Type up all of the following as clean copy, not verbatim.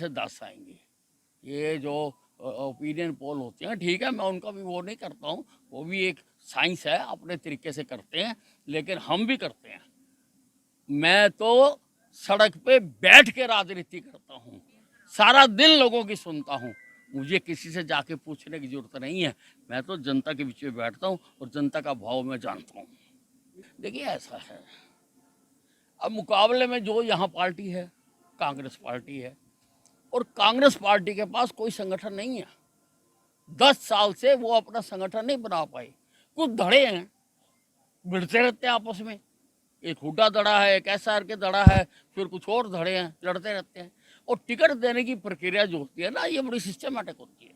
से 10 आएंगे। ये जो ओपिनियन पोल होते हैं, ठीक है, मैं उनका भी वो नहीं करता हूँ, वो भी एक साइंस है, अपने तरीके से करते हैं, लेकिन हम भी करते हैं। मैं तो सड़क पे बैठ के राजनीति करता हूँ, सारा दिन लोगों की सुनता हूँ, मुझे किसी से जाके पूछने की जरूरत नहीं है। मैं तो जनता के बीच में बैठता हूँ और जनता का भाव मैं जानता हूँ। देखिए ऐसा है, अब मुकाबले में जो यहाँ पार्टी है, कांग्रेस पार्टी है, और कांग्रेस पार्टी के पास कोई संगठन नहीं है। 10 साल से वो अपना संगठन नहीं बना पाई। कुछ धड़े हैं, भिड़ते रहते हैं आपस में, एक हुड्डा धड़ा है, एक एसआर के धड़ा है, फिर कुछ और धड़े हैं, लड़ते रहते हैं। और टिकट देने की प्रक्रिया जो होती है ना, ये बड़ी सिस्टमेटिक होती है।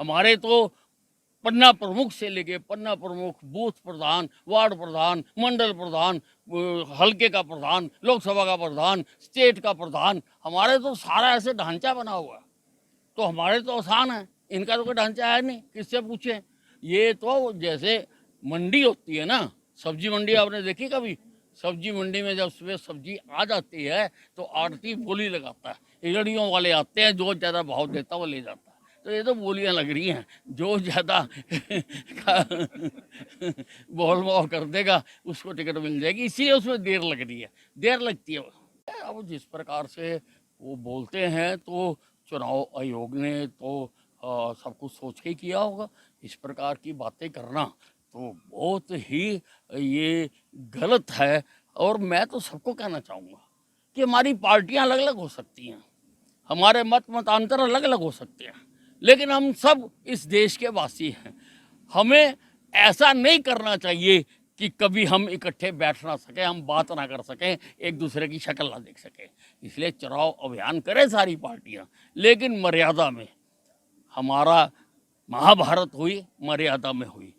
हमारे तो पन्ना प्रमुख से लेके पन्ना प्रमुख, बूथ प्रधान, वार्ड प्रधान, मंडल प्रधान, हल्के का प्रधान, लोकसभा का प्रधान, स्टेट का प्रधान, हमारे तो सारा ऐसे ढांचा बना हुआ है। तो हमारे तो आसान है, इनका तो कोई ढांचा है नहीं, किससे पूछें। ये तो जैसे मंडी होती है ना, सब्जी मंडी आपने देखी कभी? सब्जी मंडी में जब सुबह सब्जी आ जाती है तो आड़ती बोली लगाता है, रेहड़ियों वाले आते हैं, जो ज़्यादा भाव देता है वो ले जाता है। तो ये तो बोलियां लग रही हैं, जो ज़्यादा बोल मोल कर देगा उसको टिकट मिल जाएगी, इसीलिए उसमें देर लग रही है, देर लगती है। अब जिस प्रकार से वो बोलते हैं तो चुनाव आयोग ने तो सब कुछ सोच के ही किया होगा। इस प्रकार की बातें करना तो बहुत ही ये गलत है। और मैं तो सबको कहना चाहूँगा कि हमारी पार्टियां अलग अलग हो सकती हैं, हमारे मतांतर अलग अलग हो सकते हैं, लेकिन हम सब इस देश के वासी हैं। हमें ऐसा नहीं करना चाहिए कि कभी हम इकट्ठे बैठ ना सकें, हम बात ना कर सकें, एक दूसरे की शक्ल ना देख सकें। इसलिए चुनाव अभियान करें सारी पार्टियां, लेकिन मर्यादा में। हमारा महाभारत हुई मर्यादा में हुई।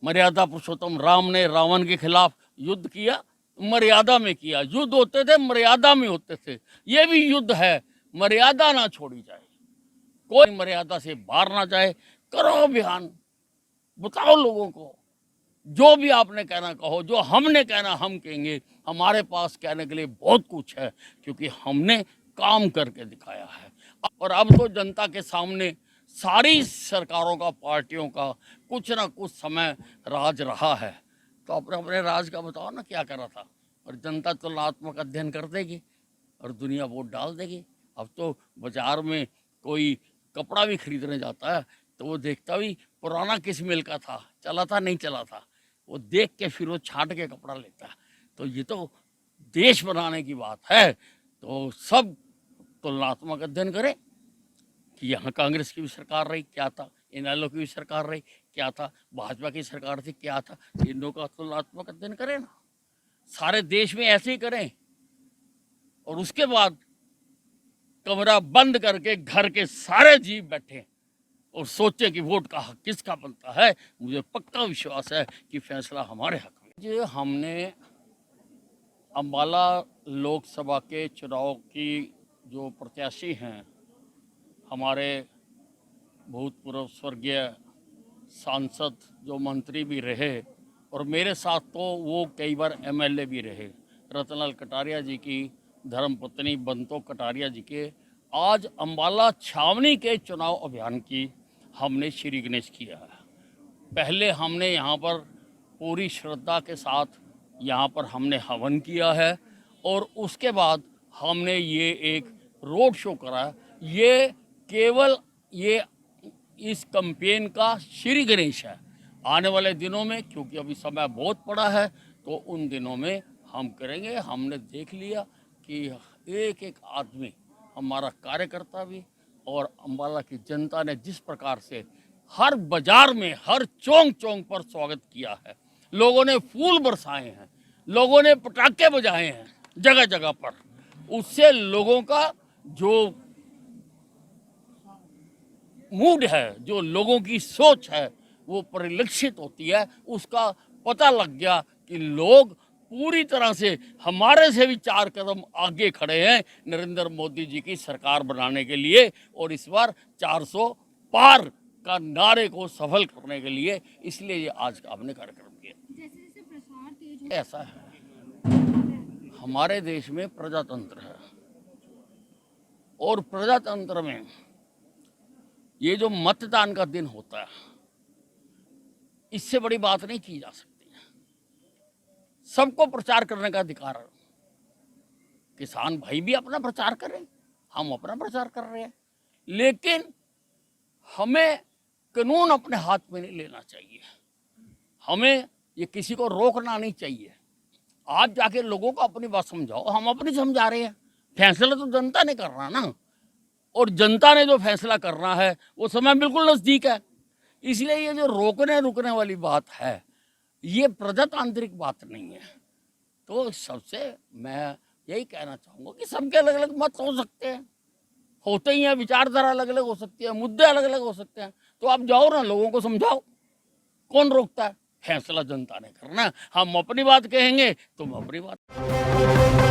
मर्यादा पुरुषोत्तम राम ने रावण के खिलाफ युद्ध किया, मर्यादा में किया। युद्ध होते थे मर्यादा में होते थे, ये भी युद्ध है, मर्यादा ना छोड़ी जाए, कोई मर्यादा से बाहर ना जाए। करो अभियान, बताओ लोगों को, जो भी आपने कहना कहो, जो हमने कहना हम कहेंगे। हमारे पास कहने के लिए बहुत कुछ है, क्योंकि हमने काम करके दिखाया है। और अब तो जनता के सामने सारी सरकारों का, पार्टियों का कुछ ना कुछ समय राज रहा है, तो अपने अपने राज का बताओ ना क्या करा था। और जनता तुलनात्मक अध्ययन कर देगी और दुनिया वोट डाल देगी। अब तो बाजार में कोई कपड़ा भी खरीदने जाता है तो वो देखता भी पुराना किस मिल का था, चला था नहीं चला था, वो देख के फिर वो छांट के कपड़ा लेता है। तो ये तो देश बनाने की बात है। तो सब तुलनात्मक अध्ययन करें कि यहाँ कांग्रेस की भी सरकार रही क्या था, इनेलो की भी सरकार रही क्या था, भाजपा की सरकार थी क्या था, इन लोगों का तुलनात्मक अध्ययन करें ना, सारे देश में ऐसे ही करें। और उसके बाद कमरा बंद करके घर के सारे जीव बैठे और सोचे कि वोट का हक किसका बनता है। मुझे पक्का विश्वास है कि फैसला हमारे हक में। ये हमने अम्बाला लोकसभा के चुनाव की जो प्रत्याशी हैं, हमारे भूतपूर्व स्वर्गीय सांसद जो मंत्री भी रहे और मेरे साथ तो वो कई बार एमएलए भी रहे, रतनलाल कटारिया जी की धर्मपत्नी बंतो कटारिया जी के, आज अम्बाला छावनी के चुनाव अभियान की हमने श्री गणेश किया है। पहले हमने यहाँ पर पूरी श्रद्धा के साथ यहाँ पर हमने हवन किया है और उसके बाद हमने ये एक रोड शो करा। ये केवल ये इस कैंपेन का श्री गणेश है। आने वाले दिनों में, क्योंकि अभी समय बहुत पड़ा है, तो उन दिनों में हम करेंगे। हमने देख लिया कि एक एक आदमी, हमारा कार्यकर्ता भी और अम्बाला की जनता ने जिस प्रकार से हर बाजार में, हर चौक चौक पर स्वागत किया है, लोगों ने फूल बरसाए हैं, लोगों ने पटाखे बजाए हैं जगह जगह पर, उससे लोगों का जो मूड है, जो लोगों की सोच है, वो परिलक्षित होती है। उसका पता लग गया कि लोग पूरी तरह से हमारे से भी 4 कदम आगे खड़े हैं नरेंद्र मोदी जी की सरकार बनाने के लिए और इस बार 400 पार का नारे को सफल करने के लिए। इसलिए ये आज का हमने कार्यक्रम किया। जैसे जैसे प्रसार तेज ऐसा है, हमारे देश में प्रजातंत्र है, और प्रजातंत्र में ये जो मतदान का दिन होता है, इससे बड़ी बात नहीं की जा सकती। सबको प्रचार करने का अधिकार है। किसान भाई भी अपना प्रचार करें, हम अपना प्रचार कर रहे हैं, लेकिन हमें कानून अपने हाथ में नहीं लेना चाहिए। हमें ये किसी को रोकना नहीं चाहिए। आप जाके लोगों को अपनी बात समझाओ, हम अपनी समझा रहे हैं। फैसला तो जनता ने करना ना, और जनता ने जो फैसला करना है वो समय बिल्कुल नज़दीक है। इसलिए ये जो रोकने रुकने वाली बात है, ये प्रजातांत्रिक बात नहीं है। तो सबसे मैं यही कहना चाहूँगा कि सबके अलग अलग मत हो सकते हैं, होते ही हैं, विचारधारा अलग अलग हो सकती है, मुद्दे अलग अलग हो सकते हैं। तो आप जाओ ना, लोगों को समझाओ, कौन रोकता है? फैसला जनता ने करना है। हम अपनी बात कहेंगे, तुम अपनी बात।